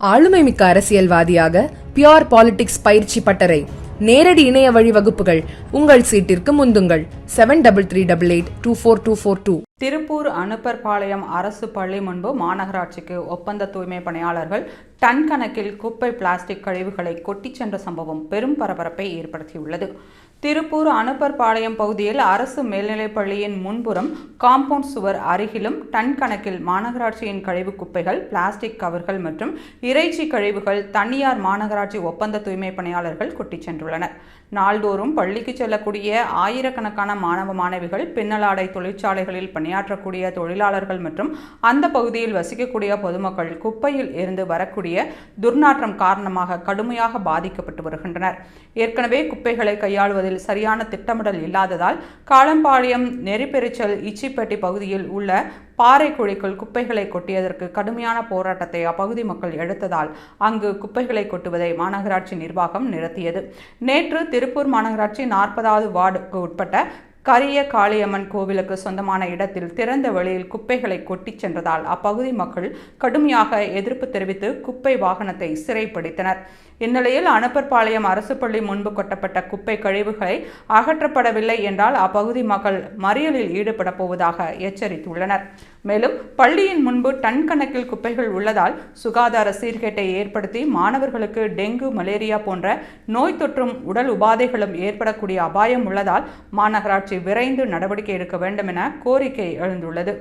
ஆளுமைமிக்க அரசியல்வாதியாக pure politics பயிற்சி பட்டறை நேரடி இணைய வழி வகுப்புகள் உங்கள் சீட்டிற்கு முந்துங்கள் 7338824242. திருப்பூர் அனுப்பர்பாளையம் அரசு பள்ளி முன்பு மாநகராட்சிக்கு ஒப்பந்த தூய்மை பணியாளர்கள் டன் கணக்கில் குப்பை பிளாஸ்டிக் கழிவுகளை கொட்டிச் சென்ற சம்பவம் பெரும் பரபரப்பை ஏற்படுத்தியுள்ளது. திருப்பூர் அனுப்பர்பாளையம் பகுதியில் அரசு மேல்நிலைப்பள்ளியின் முன்புறம் காம்பவுண்ட் சுவர் அருகிலும் டன் கணக்கில் மாநகராட்சியின் கழிவு குப்பைகள், பிளாஸ்டிக் கவர்கள் மற்றும் இறைச்சி கழிவுகள் தனியார் மாநகராட்சி ஒப்பந்த தூய்மை பணியாளர்கள் கொட்டிச் சென்றுள்ளனர். நாள்தோறும் பள்ளிக்கு செல்லக்கூடிய ஆயிரக்கணக்கான மாணவ மாணவிகள், பின்னலாடை தொழிற்சாலைகளில் பணியாற்றக்கூடிய தொழிலாளர்கள் மற்றும் அந்த பகுதியில் வசிக்கக்கூடிய பொதுமக்கள் குப்பையில் இருந்து வரக்கூடிய துர்நாற்றம் காரணமாக கடுமையாக பாதிக்கப்பட்டு வருகின்றனர். ஏற்கனவே குப்பைகளை கையாளுவதில் சரியான திட்டமிடல் இல்லாததால் காளம்பாளையம், நெறிப்பெரிச்சல், இச்சிப்பட்டி பகுதியில் உள்ள பாறை குழிக்குள் குப்பைகளை கொட்டியதற்கு கடுமையான போராட்டத்தை அப்பகுதி மக்கள் எடுத்ததால் அங்கு குப்பைகளை கொட்டுவதை மாநகராட்சி நிர்வாகம் நிறுத்தியது. நேற்று திருப்பூர் மாநகராட்சி 40வது வார்டுக்கு உட்பட்ட கரிய காளியம்மன் கோவிலுக்கு சொந்தமான இடத்தில் திறந்த வெளியில் குப்பைகளை கொட்டிச் சென்றதால் அப்பகுதி மக்கள் கடுமையாக எதிர்ப்பு தெரிவித்து குப்பை வாகனத்தை சிறைப்பிடித்தனர். இந்நிலையில் அனுப்பர்பாளையம் அரசு பள்ளி முன்பு கொட்டப்பட்ட குப்பை கழிவுகளை அகற்றப்படவில்லை என்றால் அப்பகுதி மக்கள் மறியலில் ஈடுபட போவதாக எச்சரித்துள்ளனர். மேலும் பள்ளியின் முன்பு டன் கணக்கில் குப்பைகள் உள்ளதால் சுகாதார சீர்கேட்டை ஏற்படுத்தி மாணவர்களுக்கு டெங்கு, மலேரியா போன்ற நோய் தொற்றும் உடல் உபாதைகளும் ஏற்படக்கூடிய அபாயம் உள்ளதால் மாநகராட்சி விரைந்து நடவடிக்கை எடுக்க வேண்டும் என கோரிக்கை எழுந்துள்ளது.